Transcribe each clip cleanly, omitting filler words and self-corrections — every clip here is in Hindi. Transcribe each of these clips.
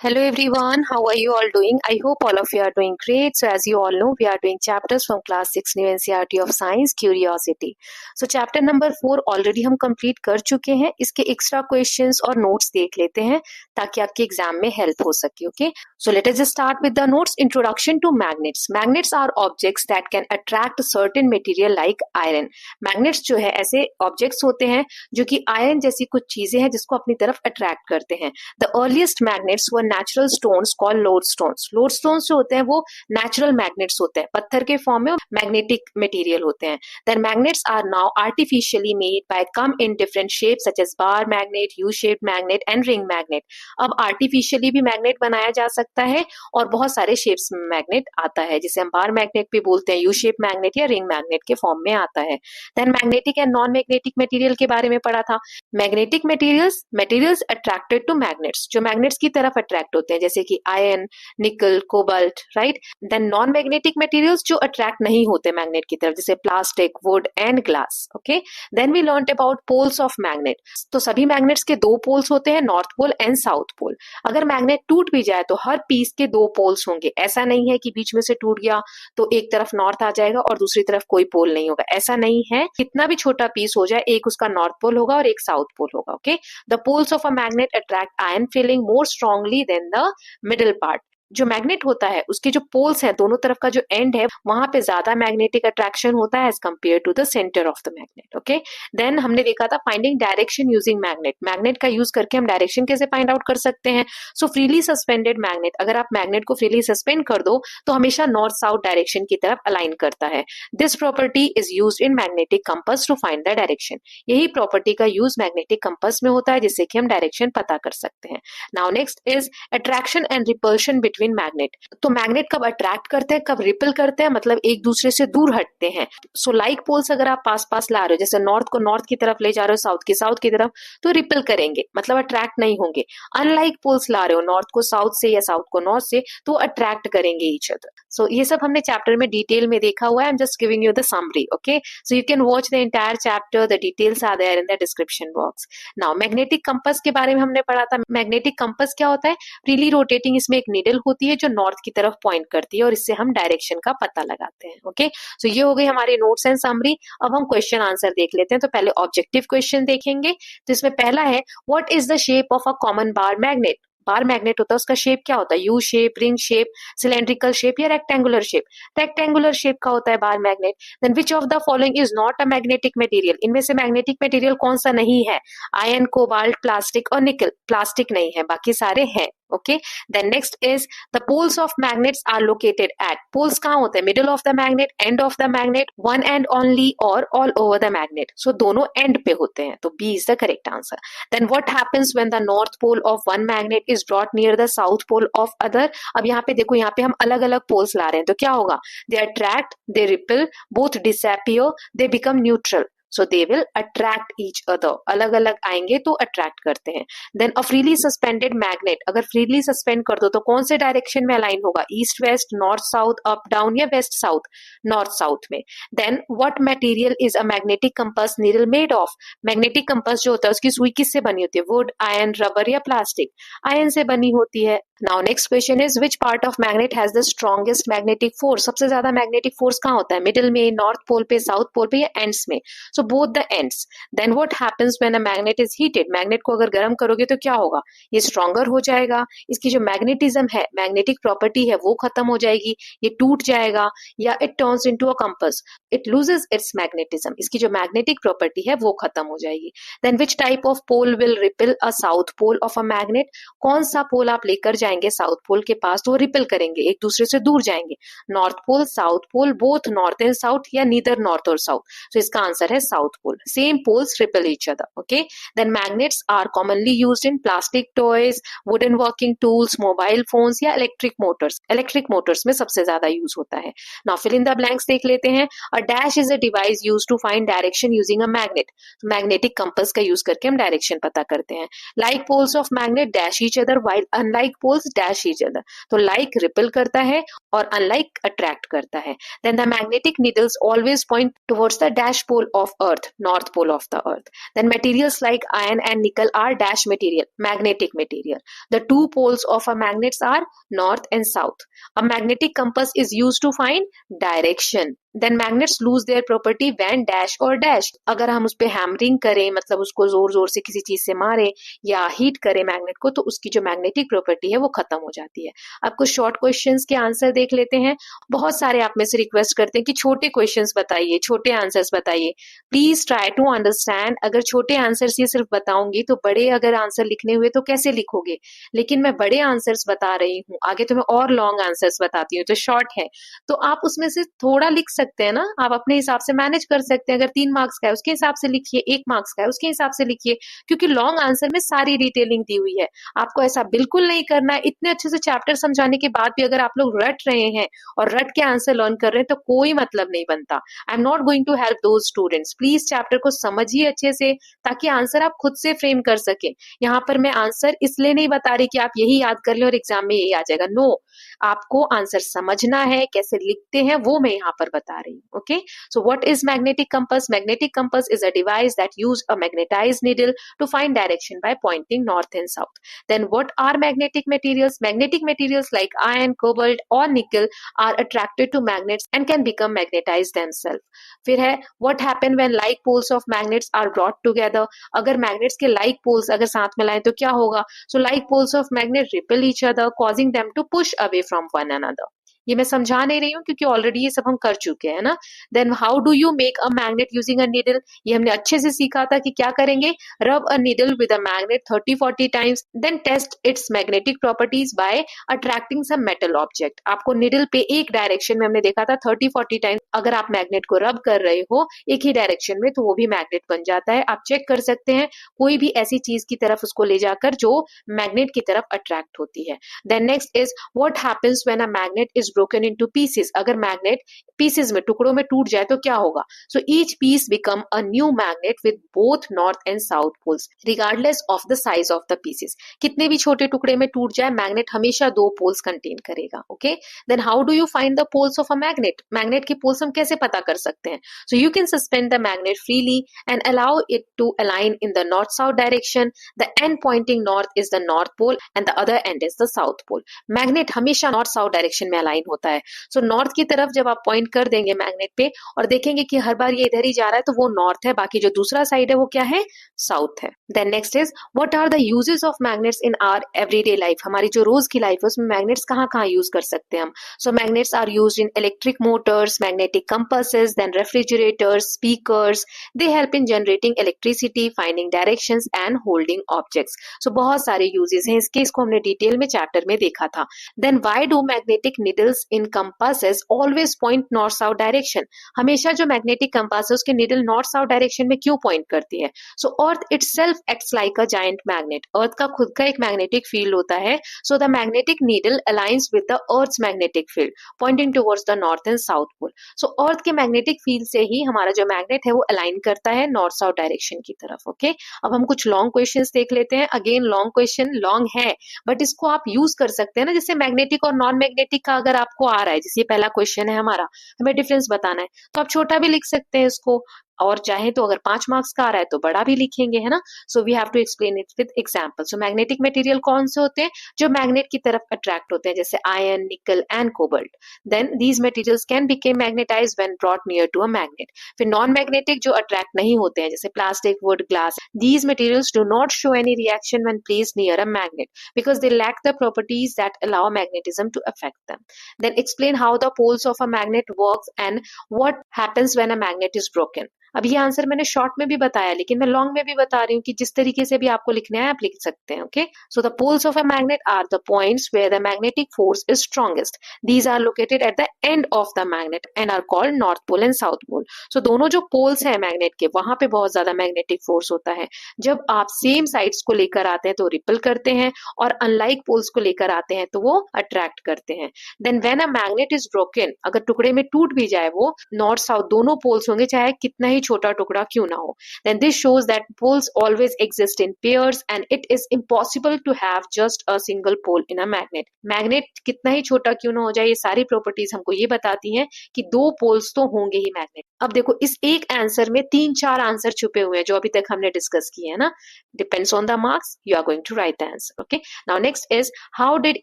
Hello everyone, how are you all doing? I hope all of you are doing great. So as you all know, we are doing chapters from class 6 new NCERT of Science Curiosity. So chapter number 4 already हम complete कर चुके हैं. इसके extra questions और notes देख लेते हैं ताकि आपके एग्जाम में help हो सके. Okay? So let us just start with the notes. Introduction to magnets. Magnets are objects that can attract certain material like iron. Magnets जो है ऐसे objects होते हैं जो कि iron जैसी कुछ चीजें हैं जिसको अपनी तरफ attract करते हैं. The earliest magnets were natural stones called lodestones. Lodestones जो होते हैं वो natural magnets होते हैं, पत्थर के फॉर्म में magnetic material होते हैं. Then magnets are now artificially made by come in different shapes such as bar magnet, U-shaped magnet and ring magnet. अब artificially भी magnet बनाया जा सकता है और बहुत सारे shapes में magnet आता है जिसे हम bar magnet भी बोलते हैं, U-shaped magnet या ring magnet के फॉर्म में आता है. Then magnetic and non-magnetic material के बारे में पढ़ा था. Magnetic materials attracted to magnets, जो magnets की तरफ attract होते हैं जैसे कि iron, nickel, cobalt, right. Then non magnetic materials जो अट्रैक्ट नहीं होते मैग्नेट की तरफ जैसे plastic, wood and glass. Okay, then we learned about poles of magnet. तो सभी मैग्नेट्स के दो पोल्स होते हैं, north pole and south pole. अगर मैग्नेट टूट भी जाए तो हर पीस के दो पोल्स होंगे. ऐसा नहीं है कि बीच में से टूट गया तो एक तरफ नॉर्थ आ जाएगा और दूसरी तरफ कोई पोल नहीं होगा. ऐसा नहीं है. कितना भी छोटा पीस हो जाए एक उसका नॉर्थ पोल होगा और एक साउथ पोल होगा. Okay, the poles of a magnet attract iron filings more strongly than the middle part. जो मैग्नेट होता है उसके जो पोल्स हैं दोनों तरफ का जो एंड है वहां पे ज्यादा मैग्नेटिक अट्रैक्शन होता है as compared to the centre of the magnet. Okay, then हमने देखा था finding direction using magnet. Magnet का यूज करके हम डायरेक्शन कैसे फाइंड आउट कर सकते हैं. सो फ्रीली सस्पेंडेड मैग्नेट, अगर आप मैग्नेट को फ्रीली सस्पेंड कर दो तो हमेशा नॉर्थ साउथ डायरेक्शन की तरफ अलाइन करता है. This property is used in magnetic compass to find the direction. यही प्रॉपर्टी का यूज मैग्नेटिक कंपास में होता है जिससे कि हम डायरेक्शन पता कर सकते हैं. Now next is attraction and repulsion between magnet. तो मैग्नेट कब अट्रैक्ट करते हैं कब रिपल करते हैं, मतलब एक दूसरे से दूर हटते हैं. सो लाइक पोल्स अगर आप पास पास ला रहे हो, जैसे नॉर्थ को नॉर्थ की तरफ ले जा रहे हो, साउथ की तरफ, तो रिपल करेंगे, मतलब अट्रैक्ट नहीं होंगे. अनलाइक पोल्स ला रहे हो नॉर्थ को साउथ से या साउथ को नॉर्थ से, तो अट्रैक्ट करेंगे ईच अदर. सो ये सब हमने चैप्टर में डिटेल में देखा हुआ है. I am just giving you the summary. Okay, so you can watch the entire chapter. The details are there in the description box. Now magnetic compass के बारे में हमने पढ़ा था. मैग्नेटिक कंपास क्या होता है. फ्रीली रोटेटिंग, इसमें एक नीडल होती है जो नॉर्थ की तरफ पॉइंट करती है और इससे हम डायरेक्शन का पता लगाते हैं. ओके, सो ये हो गई हमारे नोट्स एंड समरी. अब हम क्वेश्चन आंसर देख लेते हैं. तो पहले ऑब्जेक्टिव क्वेश्चन देखेंगे. तो इसमें पहला है, what is the shape of a common bar magnet. Bar magnet होता है उसका शेप क्या होता है. U shape, ring shape, cylindrical shape या रेक्टेंगुलर शेप. रेक्टेंगुलर शेप का होता है bar magnet. Then which of the following is not a magnetic material. इनमें से मैग्नेटिक मटेरियल कौन सा नहीं है. आयन, कोबाल्ट, प्लास्टिक और निकल. प्लास्टिक नहीं है, बाकी सारे हैं. Okay, then next is the poles of magnets are located at. Poles कहाँ होते हैं. Middle of the magnet, end of the magnet, one end only और all over the magnet. So दोनों एंड पे होते हैं, तो B is the correct answer. Then what happens when the north pole of one magnet is brought near the south pole of other. अब यहाँ पे देखो, यहाँ पे हम अलग अलग पोल्स ला रहे हैं तो क्या होगा. They attract, they repel, both disappear, they become neutral. So they will attract each other. अलग अलग आएंगे तो अट्रैक्ट करते हैं. Then a freely suspended magnet, अगर फ्रीली सस्पेंड कर दो तो कौन से डायरेक्शन में अलाइन होगा. East west, north south, up down या वेस्ट साउथ. नॉर्थ साउथ में. Then what material is a magnetic compass needle made of. Magnetic compass जो होता है उसकी सुई किससे बनी होती है. वुड, आयन, रबर या प्लास्टिक. आयन से बनी होती है. Now next question is, which part of magnet has the strongest magnetic force. सबसे ज्यादा मैग्नेटिक फोर्स कहाँ होता है. मिडिल में, नॉर्थ पोल पे, साउथ पोल पे या एंड्स में. So both the ends. Then what happens when a magnet is heated. Magnet को अगर गर्म करोगे तो क्या होगा. ये स्ट्रॉन्गर हो जाएगा. इसकी जो मैग्नेटिज्म है, मैग्नेटिक प्रॉपर्टी है, वो खत्म हो जाएगी. ये टूट जाएगा या it turns into a compass. It loses its magnetism. इसकी जो मैग्नेटिक प्रॉपर्टी है वो खत्म हो जाएगी. Then which type of pole will repel a south pole of a magnet. कौन सा पोल आप लेकर जाएंगे साउथ पोल के पास तो वो रिपल करेंगे, एक दूसरे से दूर जाएंगे. North pole, south pole, both north and south या नीदर नॉर्थ और साउथ. तो इसका आंसर है south pole. Same poles repel each other. Okay, then magnets are commonly used in plastic toys, wooden working tools, mobile phones या इलेक्ट्रिक मोटर्स. इलेक्ट्रिक मोटर्स में सबसे ज्यादा यूज होता है. Now fill in the blanks देख लेते हैं. A dash is a device use to find direction using a magnet. Magnetic compass का यूज करके हम डायरेक्शन पता करते हैं. Like poles of magnet dash each other, while unlike poles poles dash each other. तो like repel करता है और unlike attract करता है. Then the magnetic needles always point towards the dash pole of Earth, north pole of the Earth. Then materials like iron and nickel are dash material, magnetic material. The two poles of a magnets are north and south. A magnetic compass is used to find direction. Then magnets lose their property when dash or dash. अगर हम उस पे हैमरिंग करें, मतलब उसको जोर जोर से किसी चीज से मारे या हीट करें मैग्नेट को, तो उसकी जो मैग्नेटिक प्रॉपर्टी है वो खत्म हो जाती है. अब कुछ शॉर्ट क्वेश्चंस के आंसर देख लेते हैं. बहुत सारे आप में से रिक्वेस्ट करते हैं कि छोटे क्वेश्चंस बताइए, छोटे आंसर्स बताइए. Please try to understand. अगर छोटे आंसर्स ये सिर्फ बताऊंगी तो बड़े अगर आंसर लिखने हुए तो कैसे लिखोगे. लेकिन मैं बड़े आंसर्स बता रही हूँ, आगे तो मैं और लॉन्ग आंसर्स बताती हूँ जो शॉर्ट है, तो आप उसमें से थोड़ा लिख सकते हैं ना. आप अपने हिसाब से मैनेज कर सकते हैं. अगर 3 मार्क्स का है उसके हिसाब से लिखिए, 1 मार्क्स का है उसके हिसाब से लिखिए, क्योंकि लॉन्ग आंसर में सारी डिटेलिंग दी हुई है. आपको ऐसा बिल्कुल नहीं करना है. इतने अच्छे से चैप्टर समझाने के बाद भी अगर आप लोग रट रहे हैं और रट के आंसर लर्न कर रहे हैं तो कोई मतलब नहीं बनता. I am not going to help those students. Please chapter को समझिए अच्छे से ताकि आंसर आप खुद से फ्रेम कर सके. यहाँ पर मैं आंसर इसलिए नहीं बता रही कि आप यही याद कर लें और एग्जाम में यही आ जाएगा. नो, आपको आंसर समझना है, कैसे लिखते हैं वो मैं यहाँ पर बता रही हूँ. Okay, so what is magnetic compass? Magnetic compass is a device that use a magnetised needle to find direction by pointing north and south. Then what are magnetic materials? Magnetic materials like iron, cobalt और nickel are attracted to magnets and can become magnetised themselves. फिर है what happen when like poles of magnets are brought together? अगर मैग्नेट्स के लाइक पोल्स अगर साथ में लाएं तो क्या होगा? So like poles of magnet repel each other causing them to push away from one another. ये मैं समझा नहीं रही हूँ क्योंकि ऑलरेडी ये सब हम कर चुके हैं ना. Then how do you make a magnet using a needle? ये हमने अच्छे से सीखा था कि क्या करेंगे. Rub a needle with a magnet 30-40 times, then test its magnetic properties by attracting some metal object. आपको नीडल पे एक डायरेक्शन में हमने देखा था 30-40 टाइम्स अगर आप मैग्नेट को रब कर रहे हो एक ही डायरेक्शन में तो वो भी मैग्नेट बन जाता है. आप चेक कर सकते हैं कोई भी ऐसी चीज की तरफ उसको ले जाकर जो मैग्नेट की तरफ अट्रैक्ट होती है. Then next is what happens when a magnet is broken into pieces? अगर मैग्नेट पीसेस में, टुकड़ों में टूट जाए तो क्या होगा? So each piece become a new magnet with both north and south poles regardless of the size of the pieces. कितने भी छोटे टुकड़े में टूट जाए मैग्नेट हमेशा 2 पोल्स कंटेन करेगा. Okay, then how do you find the poles of a magnet? Magnet के पोल्स हम कैसे पता कर सकते हैं? So you can suspend the magnet freely and allow it to align in the north south direction. The end pointing north is the north pole and the other end is the south pole. Magnet हमेशा नॉर्थ साउथ डायरेक्शन में अलाइन होता है. सो नॉर्थ की तरफ जब आप पॉइंट कर देंगे मैग्नेट पे और देखेंगे कि हर बार ये इधर ही जा रहा है तो वो नॉर्थ है, बाकी जो दूसरा साइड है वो क्या है? साउथ है. Then next is what are the uses of magnets in our everyday life? हमारी जो रोज की लाइफ है उसमें मैग्नेट्स कहाँ कहाँ यूज कर सकते हैं हम? So magnets are used in electric motors, magnetic compasses, then refrigerators, speakers. They help in generating electricity, finding directions and holding objects. So बहुत सारे यूजेस हैं इसके, इसको हमने डिटेल में चैप्टर में देखा था. Then why do magnetic needles in compasses always point north south direction? हमेशा जो मैग्नेटिक कंपास है उसके नीडल नॉर्थ साउथ डायरेक्शन में क्यों पॉइंट करती है? So earth itself acts like a giant magnet. Earth का खुद का एक मैग्नेटिक फील्ड होता है. So the magnetic needle aligns with the earth's magnetic field pointing towards the north and south pole. So earth के मैग्नेटिक फील्ड से ही हमारा जो मैग्नेट है वो अलाइन करता है नॉर्थ साउथ डायरेक्शन की तरफ. ओके, अब हम कुछ लॉन्ग क्वेश्चंस देख लेते हैं. अगेन लॉन्ग क्वेश्चन, लॉन्ग है बट इसको आप यूज कर सकते हैं ना. जैसे मैग्नेटिक और नॉन मैग्नेटिक का अगर आपको आ रहा है, जैसे पहला क्वेश्चन है हमारा, हमें डिफरेंस बताना है, तो आप छोटा भी लिख सकते हैं इसको, और चाहे तो अगर 5 मार्क्स का आ रहा है तो बड़ा भी लिखेंगे, है ना. So we have to explain it with example. So magnetic material कौन से होते हैं? जो मैग्नेट की तरफ अट्रैक्ट होते हैं, जैसे iron, nickel and cobalt. Then these materials can become magnetized when brought near to a magnet. फिर नॉन मैग्नेटिक जो अट्रैक्ट नहीं होते हैं, जैसे plastic, wood, glass. These materials do not show any reaction when placed near a magnet because they lack the properties that allow magnetism to affect them. Then explain how the poles of a magnet works and what happens when a magnet is broken. अब ये आंसर मैंने शॉर्ट में भी बताया, लेकिन मैं लॉन्ग में भी बता रही हूँ कि जिस तरीके से भी आपको लिखना है आप लिख सकते हैं. Okay, so the poles of a magnet are the points where the magnetic force is strongest. These are located at the end of the magnet and are called north pole and south pole. So दोनों जो पोल्स हैं मैग्नेट के, वहां पे बहुत ज्यादा मैग्नेटिक फोर्स होता है. जब आप सेम साइड्स को लेकर आते हैं तो रिपल करते हैं, और अनलाइक पोल्स को लेकर आते हैं तो वो अट्रैक्ट करते हैं. Then when a magnet is broken, अगर टुकड़े में टूट भी जाए वो, नॉर्थ साउथ दोनों पोल्स होंगे, चाहे कितना ही ही छोटा टुकड़ा क्यों ना हो. Then this shows that poles always exist in pairs and it is impossible to have just a single pole in a magnet. Magnet कितना ही छोटा क्यों ना हो जाए, ये सारी प्रॉपर्टीज हमको ये बताती हैं कि दो पोल्स तो होंगे ही मैग्नेट. अब देखो इस एक आंसर में 3-4 आंसर छुपे हुए हैं जो अभी तक हमने डिस्कस किए हैं ना. Depends on the marks, you are going to write the answer. Okay. Now next is, how did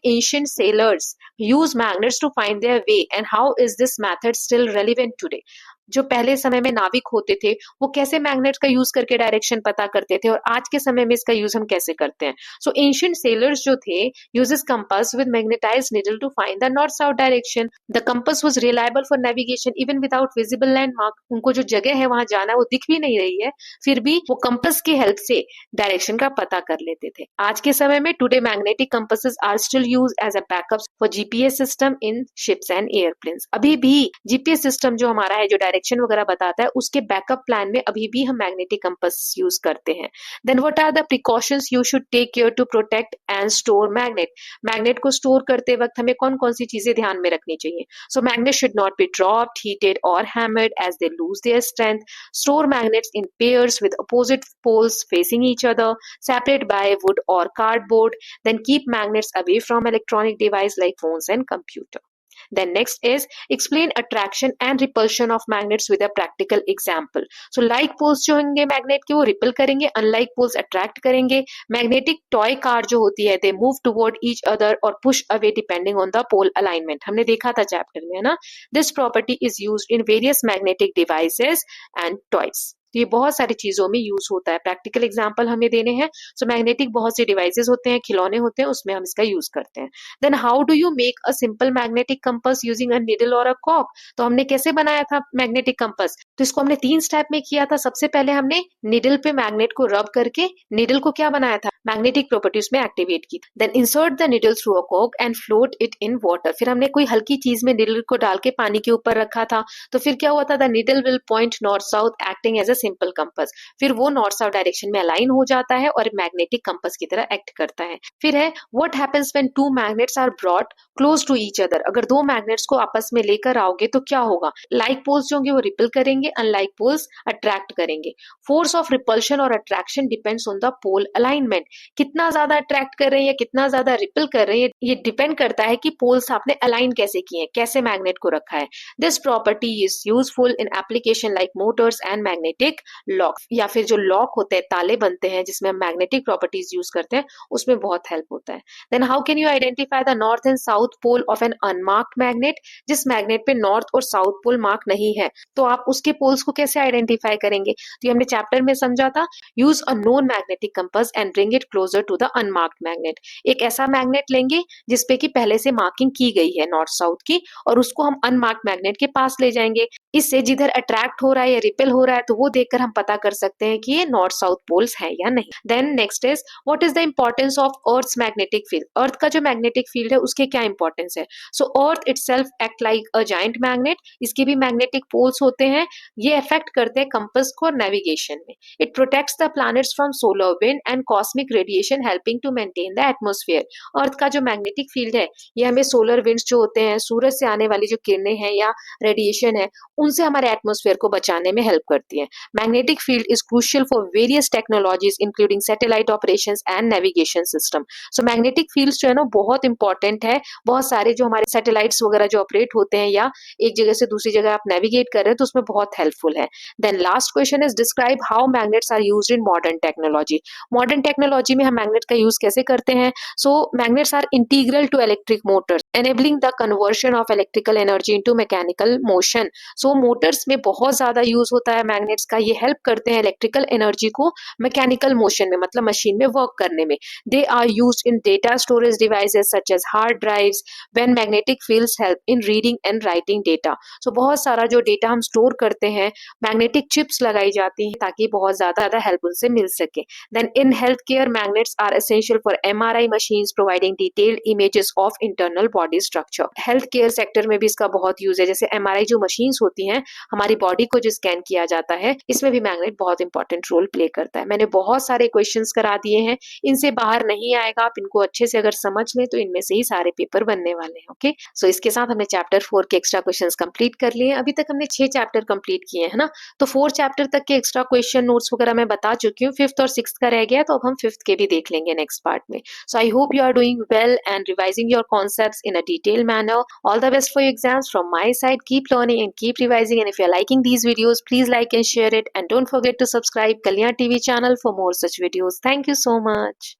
ancient sailors use magnets to find their way and how is this method still relevant today? जो पहले समय में नाविक होते थे वो कैसे मैग्नेट्स का यूज करके डायरेक्शन पता करते थे और आज के समय में इसका यूज हम कैसे करते हैं. सो एंशिएंट सेलर्स जो थे uses compass with magnetized needle to find the north south direction. The compass was reliable for navigation even without visible landmark. उनको जो जगह है वहां जाना वो दिख भी नहीं रही है, फिर भी वो कंपास की हेल्प से डायरेक्शन का पता कर लेते थे. आज के समय में today magnetic compasses are still use as a backup for GPS system in ships and airplanes. अभी भी जीपीएस सिस्टम जो हमारा है जो डायरेक्शन वगैरह बताता है उसके बैकअप प्लान में अभी भी हम मैग्नेटिक कंपास यूज करते हैं. Then what are the precautions you should take care to protect and store magnet. Magnet को स्टोर करते वक्त हमें कौन कौन सी चीजें ध्यान में रखनी चाहिए. So magnet should not be dropped, heated और hammered as they lose their strength. Store magnets in pairs with opposite poles facing each other, separate by wood or cardboard. Then keep magnets away from electronic devices like phones and computer. Then next is, explain attraction and repulsion of magnets with a practical example. So like poles जो होंगे मैग्नेट के वो रिपल करेंगे, unlike poles अट्रैक्ट करेंगे. मैग्नेटिक टॉय कार जो होती है they move toward each other और push away depending on the pole alignment. हमने देखा था चैप्टर में है ना. This property is used in various magnetic devices and toys. तो ये बहुत सारी चीजों में यूज होता है. प्रैक्टिकल एग्जांपल हमें देने हैं. सो मैग्नेटिक बहुत से डिवाइसेस होते हैं, खिलौने होते हैं, उसमें हम इसका यूज करते हैं. Then how do you make a simple magnetic compass using a needle और अ कॉक. तो हमने कैसे बनाया था मैग्नेटिक कंपास, तो इसको हमने 3 स्टेप में किया था. सबसे पहले हमने नीडल पे मैग्नेट को रब करके नीडल को क्या बनाया था, मैग्नेटिक प्रॉपर्टीज में एक्टिवेट की. Then insert the needle through a कॉक and float it in water. फिर हमने कोई हल्की चीज में नीडल को डाल के पानी के ऊपर रखा था. तो फिर क्या हुआ था, the needle will point north south acting as a simple compass. फिर वो नॉर्थ साउथ डायरेक्शन में अलाइन हो जाता है और मैग्नेटिक कंपास की तरह एक्ट करता है. फिर है what happens when two magnets are brought close to each other. अगर दो मैग्नेट्स को आपस में लेकर आओगे तो क्या होगा. लाइक पोल्स जो होंगे वो रिपल करेंगे, अनलाइक पोल्स अट्रैक्ट करेंगे. फोर्स ऑफ रिपल्शन और attraction depends on the pole alignment. कितना ज्यादा अट्रैक्ट कर रहे हैं या कितना ज्यादा रिपल कर रहे हैं ये डिपेंड करता है कि पोल्स आपने अलाइन कैसे किए हैं, कैसे मैग्नेट को रखा है. This property is useful in application like Motors and magnetic lock. या फिर जो लॉक होते हैं, ताले बनते हैं जिसमें हम मैग्नेटिक प्रॉपर्टीज यूज करते हैं, उसमें बहुत हेल्प होता है. Then how can you identify the north and south pole of an unmarked magnet. जिस मैग्नेट पे नॉर्थ और साउथ पोल मार्क नहीं है तो आप उसके पोल्स को कैसे आइडेंटिफाई करेंगे. तो ये हमने चैप्टर में समझा था. Use a known magnetic compass and bring it closer to the unmarked magnet. एक ऐसा मैग्नेट लेंगे जिसपे कि पहले से मार्किंग की गई है नॉर्थ साउथ की, और उसको हम अनमार्क्ड मैग्नेट के पास ले जाएंगे. इससे जिधर अट्रैक्ट हो रहा है या रिपेल हो रहा है तो वो देखकर हम पता कर सकते हैं कि ये नॉर्थ साउथ पोल्स है या नहीं. Then next is, what is the importance of earth's magnetic field. Earth का जो मैग्नेटिक फील्ड है उसके क्या इंपॉर्टेंस है. So earth itself act like a giant magnet. इसके भी मैग्नेटिक पोल्स होते हैं. ये अफेक्ट करते हैं कंपास को और नेविगेशन में. It protects the planets from solar wind and cosmic radiation helping to maintain the atmosphere. Earth का जो मैग्नेटिक फील्ड है ये हमें सोलर विंड्स जो होते हैं, सूरज से आने वाली जो किरणें हैं या रेडिएशन है, उनसे हमारे एटमॉस्फेयर को बचाने में हेल्प करती है. Magnetic field is crucial for various technologies including satellite operations and navigation system. So magnetic fields जो है ना बहुत इंपॉर्टेंट है. बहुत सारे जो हमारे सैटेलाइट्स वगैरह जो ऑपरेट होते हैं या एक जगह से दूसरी जगह आप नेविगेट कर रहे हैं तो उसमें बहुत हेल्पफुल है. Then last question is, describe how magnets are used in modern technology. Modern technology में हम मैग्नेट का यूज कैसे करते हैं. So magnets are integral to electric motors enabling the conversion of electrical energy into mechanical motion. So Motors में बहुत ज्यादा यूज होता है मैग्नेट्स का. ये हेल्प करते हैं इलेक्ट्रिकल एनर्जी को मैकेनिकल मोशन में, मतलब मशीन में वर्क करने में. They are used in data storage devices such as hard drives when magnetic fields help in reading and writing data. So बहुत सारा जो डेटा हम स्टोर करते हैं मैग्नेटिक चिप्स लगाई जाती हैं ताकि बहुत ज्यादा हेल्प उनसे मिल सके. Then in health care Here, magnets are essential for MRI machines, providing detailed images of internal body structure. Health care sector में भी इसका बहुत यूज है, जैसे MRI जो मशीन्स होती हैं, हमारी बॉडी को जो स्कैन किया जाता है, इसमें भी मैग्नेट बहुत इंपॉर्टेंट रोल प्ले करता है। मैंने बहुत सारे क्वेश्चंस करा दिए हैं, इनसे बाहर नहीं आएगा। आप इनको अच्छे से अगर समझ लें तो इनमें से ही सारे पेपर बनने वाले हैं। ओके, सो इसके साथ हमने चैप्टर 4 के एक्स्ट्रा क्वेश्चंस कंप्लीट कर लिए हैं। अभी तक हमने 6 चैप्टर कंप्लीट किए हैं ना, तो 4 चैप्टर तक के एक्स्ट्रा क्वेश्चन नोट्स वगैरह मैं बता चुकी हूँ। 5th और 6th का रह गया, तो अब हम 5th के भी देख लेंगे नेक्स्ट पार्ट में। So I hope you are doing well and revising your concepts in a detailed manner. All the best for your exams from my side. Keep learning and keep revising. And if you're liking these videos, please like and share it. And don't forget to subscribe Kalyan TV channel for more such videos. Thank you so much.